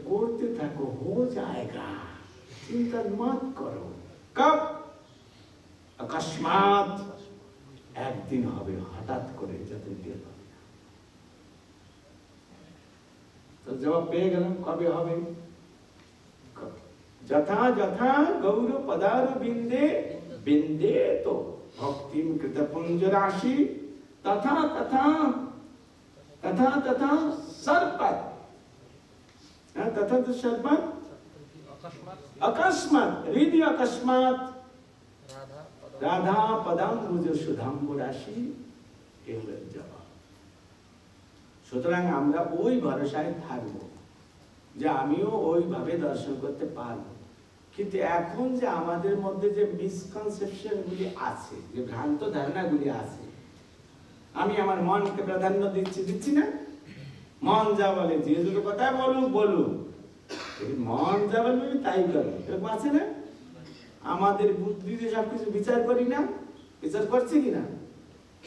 করতে থাকো, हो जाएगा, চিন্তা मत करो। कब? अकस्मात একদিন হবে, হঠাৎ করে, যাতে টের পাবে না। তো জবাব পেয়ে গেলাম কবে হবে। যথা যথা গৌর পদার বিন্দে বিন্দে তো ভক্তিম কৃতপুঞ্জ রাশি তথা তথা तथा तथा सर्पत, तथा तो सर्पत अकस्मात हृदय अकस्मात राधा पदम मुझे सुधाम्बु राशि এগুলোর জবাব। সুতরাং আমরা ওই ভরসায় থাকবো যে আমিও ওইভাবে দর্শন করতে পারবো। কিন্তু এখন যে আমাদের মধ্যে যে মিসকনসেপশন গুলি আছে, যে ভ্রান্ত ধারণাগুলি আছে, আমি আমার মনকে প্রাধান্য দিচ্ছি না। মন যা বলে, যে দুটো কথা বলুক, মন যা বলবে আমি তাই করবো, এরকম আছে না? আমাদের বুদ্ধিতে সবকিছু বিচার করি না, বিচার করছি কিনা,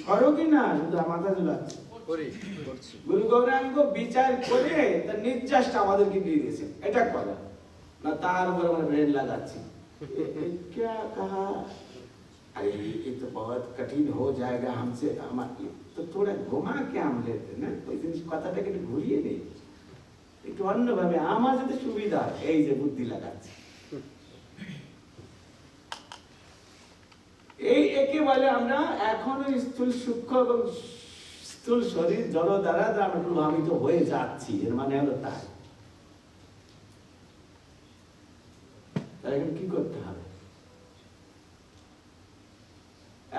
করো কিনা, শুধু মাথা ঝুলাচ্ছে। গুরু গৌরাঙ্গ বিচার করে তার নির্যাসটা আমাদেরকে দিয়ে দিয়েছে, এটা করা না, তার উপর আমরা ব্রেন লাগাচ্ছি। क्या कहा, अरे ये तो बहुत कठिन हो जाएगा हमसे, तो थोड़ा घुमा के हम लेते ना, ওই জিনিস কথাটাকে একটু ঘুরিয়ে নেই, একটু অন্যভাবে আমার যাতে সুবিধা, এই যে বুদ্ধি লাগাচ্ছে। এই একে বলে আমরা এখনো স্থূল সূক্ষ্ম এবং স্থূল শরীর জড় দ্বারা আমরা প্রভাবিত হয়ে যাচ্ছি, এর মানে হলো তাই। তাই এখন কি করতে হবে?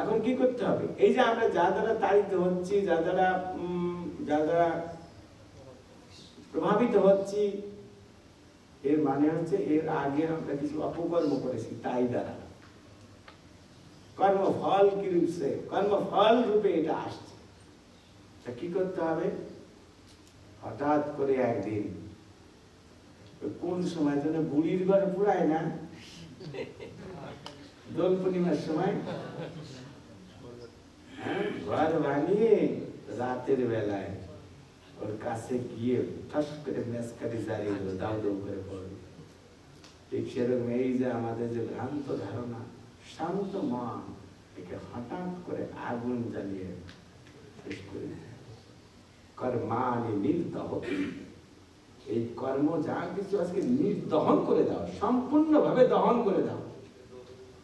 এখন কি করতে হবে? এই যে আমরা যা দ্বারা তাড়িত হচ্ছি, যা দ্বারা প্রভাবিত হচ্ছি, এর মানে হচ্ছে এর আগে আমরা কিছু অপকর্ম করেছি, তাই দ্বারা কর্মফল কি রূপে, কর্মফল রূপে এটা আসছে। তা কি করতে হবে? হঠাৎ করে একদিন, কোন সময় যেন বুড়ির ঘর পুরায় না, দোল পূর্ণিমার সময় ঘর বানিয়ে রাতের বেলায় ওর কাছে গিয়ে ঠাস করে মেসকারি জ্বালিয়ে দিল, দাউ দাউ করে পড়ল। ঠিক সেরকম এই যে আমাদের যে ভ্রান্ত ধারণা, শান্ত মন একে হঠাৎ করে আগুন জ্বালিয়ে শেষ করে দেয়। কর্মাণি নির্দহতি, এই কর্ম যা কিছু আজকে নির্দহন করে দাও, সম্পূর্ণভাবে দহন করে দাও।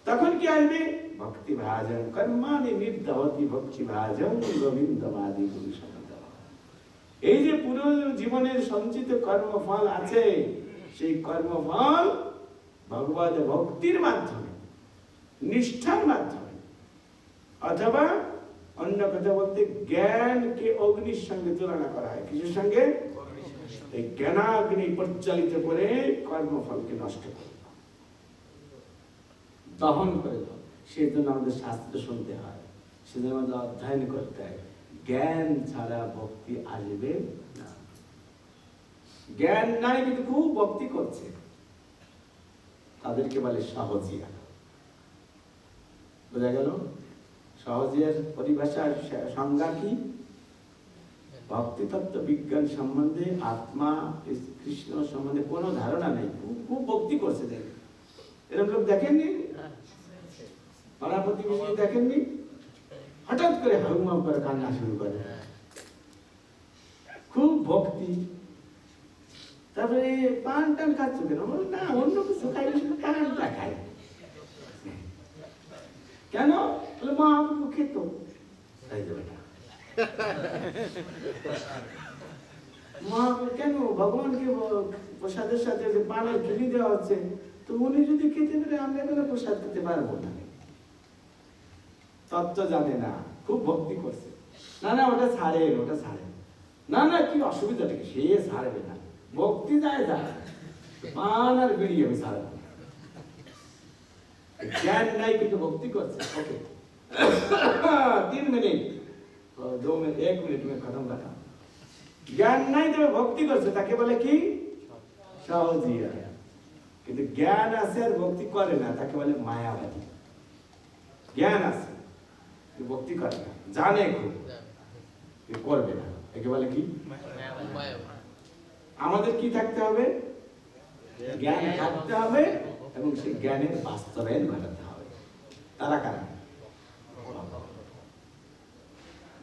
তখন কি আসবে? ভক্তি ভাজন কর্মাণি নির্দহতি ভক্তি ভাজন গোবিন্দমাদি গুরু শব্দ। এই যে পুরো জীবনের সঞ্চিত কর্মফল আছে, সেই কর্মফল ভগবত ভক্তির মাধ্যমে, নিষ্ঠার মাধ্যমে, অথবা অন্য কথা বলতে জ্ঞানকে অগ্নির সঙ্গে তুলনা করা হয়। কিছুর সঙ্গে? এই জ্ঞানাগ্নি পরিচালিত করে কর্মফলকে নষ্ট করে দাও, দহন করে দাও। সেই জন্য আমাদের শাস্ত্র শুনতে হয়, সেজন্য আমাদের অধ্যয়ন করতে হয়। জ্ঞান ছাড়া ভক্তি আসবে না। জ্ঞান নাই কিন্তু খুব ভক্তি করছে, তাদেরকে বলে সহজিয়া। বোঝা গেল? সহজিয়ার পরিভাষার সংজ্ঞা কি? ভক্তি তত্ত্ব বিজ্ঞান সম্বন্ধে, আত্মা কৃষ্ণ সম্বন্ধে কোনো ধারণা নেই, খুব ভক্তি করছে। দেখেন, এরকম লোক দেখেননি? পাড়া প্রতিবেশী দেখেননি? হঠাৎ করে হাউমাউ করে কান্না শুরু করে, খুব ভক্তি। তারপরে পান টান খাচ্ছ কেন? না, অন্য কিছু খাই, পানটা খাই। কেন? মা খেত, তাই দেবে না। মা কেন? ভগবানকে প্রসাদের সাথে যে পানের খিলি দেওয়া হচ্ছে, তো উনি যদি খেতে পারে, আমরা কেন প্রসাদ খেতে পারবো না? তত্ত্ব জানে না, খুব ভক্তি করছে। না না, ওটা ছাড়ে, ওটা ছাড়ে না। না, কি অসুবিধা থেকে সে ছাড়বে না, ভক্তি যায় যায়, পান আর বিড়ি আমি ছাড়বো। জ্ঞান নাই কিন্তু ভক্তি করছে। ওকে, 3 মিনিট, 2 মিনিট, 1 মিনিট में खत्म करा। জ্ঞান নাই তবে ভক্তি করছে, তাকে বলে কি? সহজিয়া। কিন্তু জ্ঞান আছে আর ভক্তি করে না, তাকে বলে মায়াবাদী। জ্ঞান আছে, ভক্তি করে না, জানে খুব, করবে না, একে বলে কি? আমাদের কি থাকতে হবে? জ্ঞান থাকতে হবে এবং সেই জ্ঞানের বাস্তবায়ন ঘটাতে হবে। তারা কারা?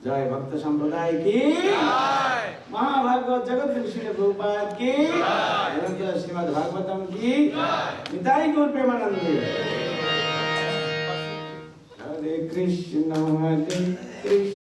জয় ভক্ত সম্প্রদায় কি, মহাভাগবত জগৎগুরু শ্রীল প্রভুপাদ কি, শ্রীমদ্ ভাগবতম কি, নিতাই গৌর প্রেমানন্দে। হরে কৃষ্ণ হরে কৃষ্ণ।